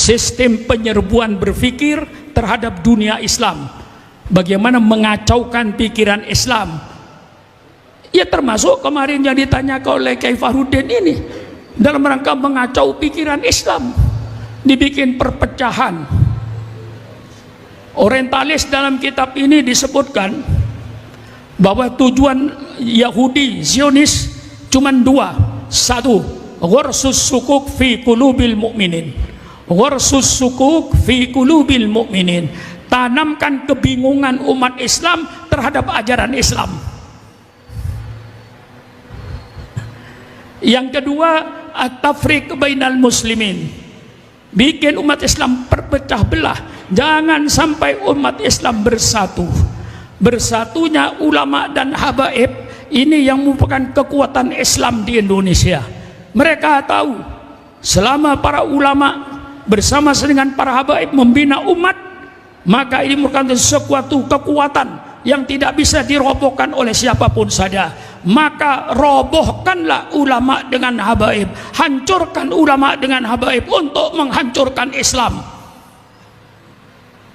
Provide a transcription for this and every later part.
sistem penyerbuan berpikir terhadap dunia Islam, bagaimana mengacaukan pikiran Islam. Ya termasuk kemarin yang ditanyakan oleh Kiai Fahruddin ini, dalam rangka mengacau pikiran Islam, dibikin perpecahan. Orientalis dalam kitab ini disebutkan bahwa tujuan Yahudi Zionis cuma dua. Satu, gharsus sukuk fi qulubil mu'minin. Gharsus sukuk fi qulubil mu'minin. Tanamkan kebingungan umat Islam terhadap ajaran Islam. Yang kedua, at-tafriq bainal muslimin. Bikin umat Islam berpecah belah. Jangan sampai umat Islam bersatu. Bersatunya ulama dan habaib ini yang merupakan kekuatan Islam di Indonesia. Mereka tahu selama para ulama bersama dengan para habaib membina umat, maka ini merupakan sesuatu kekuatan yang tidak bisa dirobohkan oleh siapapun saja. Maka robohkanlah ulama dengan habaib, hancurkan ulama dengan habaib untuk menghancurkan Islam.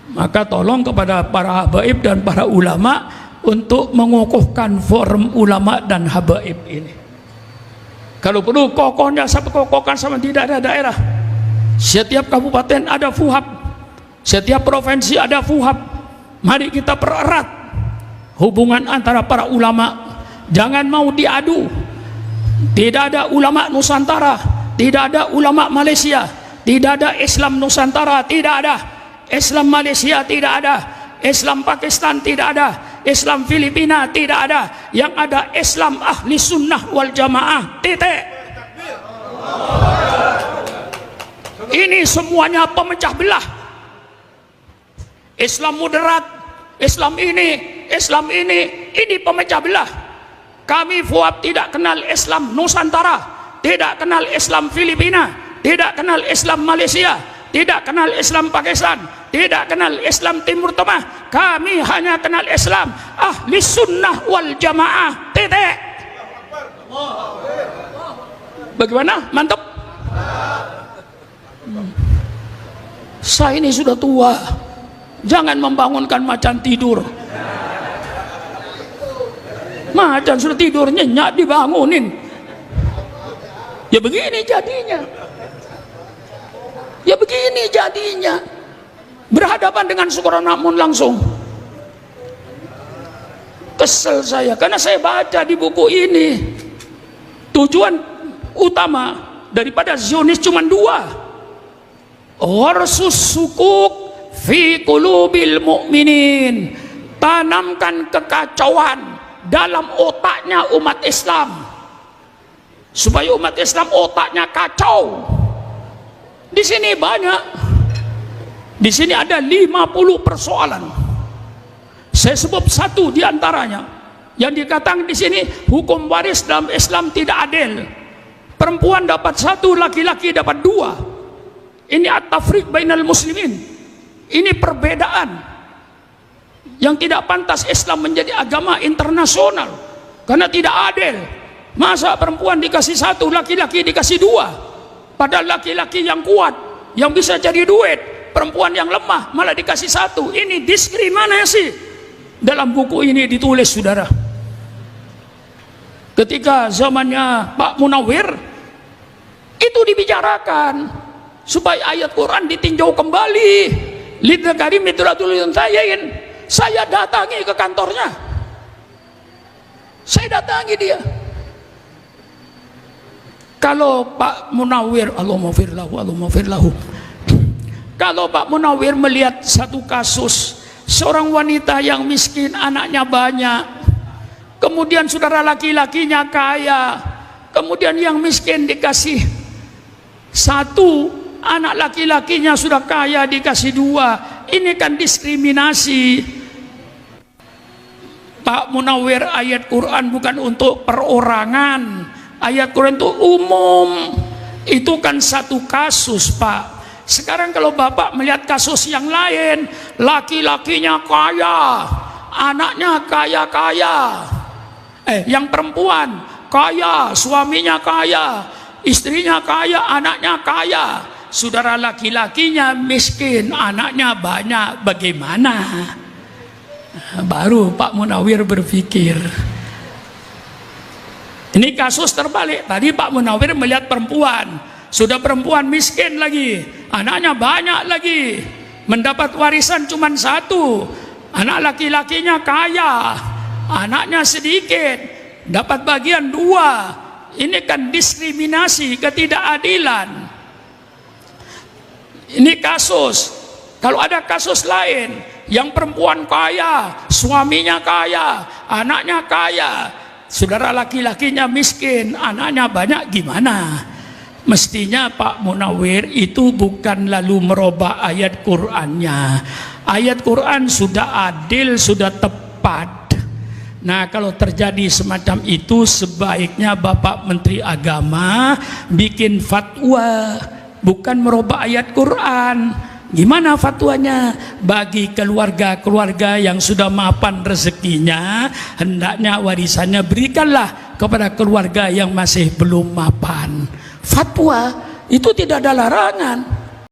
Maka tolong kepada para habaib dan para ulama untuk mengukuhkan forum ulama dan habaib ini. Kalau perlu kokohnya sampai kokohkan sama tidak ada daerah. Setiap kabupaten ada fuhab, setiap provinsi ada fuhab. Mari kita pererat hubungan antara para ulama. Jangan mau diadu. Tidak ada ulama Nusantara, tidak ada ulama Malaysia, tidak ada Islam Nusantara, tidak ada Islam Malaysia, tidak ada Islam Pakistan, tidak ada Islam Filipina, tidak ada. Yang ada Islam ahli sunnah wal jamaah, titik. Ini semuanya pemecah belah. Islam moderat, Islam ini pemecah belah. Kami FUAP tidak kenal Islam Nusantara, tidak kenal Islam Filipina, tidak kenal Islam Malaysia, tidak kenal Islam Pakistan, tidak kenal Islam Timur Tengah. Kami hanya kenal Islam ahli sunnah wal jamaah, titik. Bagaimana? Mantap. Saya ini sudah tua, jangan membangunkan macan tidur. Macan sudah tidur nyenyak dibangunin. Ya begini jadinya. Ya begini jadinya. Berhadapan dengan Sukarnamun langsung. Kesel saya karena saya baca di buku ini tujuan utama daripada Zionis cuma dua. Gharsus sukuk fi qulubil mu'minin. Tanamkan kekacauan dalam otaknya umat Islam, supaya umat Islam otaknya kacau. Di sini banyak, di sini ada 50 persoalan. Saya sebut satu di antaranya yang dikatakan di sini, hukum waris dalam Islam tidak adil. Perempuan dapat satu, laki-laki dapat dua. Ini at-tafriq bainal muslimin. Ini perbedaan yang tidak pantas Islam menjadi agama internasional, karena tidak adil. Masa perempuan dikasih satu, laki-laki dikasih dua, padahal laki-laki yang kuat yang bisa cari duit, perempuan yang lemah malah dikasih satu. Ini diskriminasi. Dalam buku ini ditulis, saudara, ketika zamannya Pak Munawir itu dibicarakan supaya ayat Quran ditinjau kembali. Lidzakari mitratul unsayain. Saya datangi ke kantornya, saya datangi dia. Kalau Pak Munawir, Allahumma fir lahu, kalau Pak Munawir melihat satu kasus seorang wanita yang miskin, anaknya banyak, kemudian saudara laki-lakinya kaya, kemudian yang miskin dikasih satu, anak laki-lakinya sudah kaya dikasih dua. Ini kan diskriminasi. Pak Munawir, ayat Quran bukan untuk perorangan, ayat Quran itu umum. Itu kan satu kasus, Pak. Sekarang kalau Bapak melihat kasus yang lain, laki-lakinya kaya, anaknya kaya-kaya, yang perempuan kaya, suaminya kaya, istrinya kaya, anaknya kaya. saudara laki-lakinya miskin, anaknya banyak, bagaimana? Baru Pak Munawir berpikir. Ini kasus terbalik. Tadi Pak Munawir melihat perempuan, sudah perempuan miskin lagi, anaknya banyak lagi, mendapat warisan cuma satu, anak laki-lakinya kaya, anaknya sedikit, dapat bagian dua. Ini kan diskriminasi, ketidakadilan. Ini kasus. Kalau ada kasus lain, yang perempuan kaya, suaminya kaya, anaknya kaya, saudara laki-lakinya miskin, anaknya banyak, gimana? Mestinya Pak Munawir itu bukan lalu merubah ayat Qur'annya. Ayat Qur'an sudah adil, sudah tepat. Nah, kalau terjadi semacam itu, sebaiknya Bapak Menteri Agama bikin fatwa, bukan merubah ayat Quran. Gimana fatwanya? Bagi keluarga-keluarga yang sudah mapan rezekinya, hendaknya warisannya berikanlah kepada keluarga yang masih belum mapan. Fatwa itu tidak ada larangan.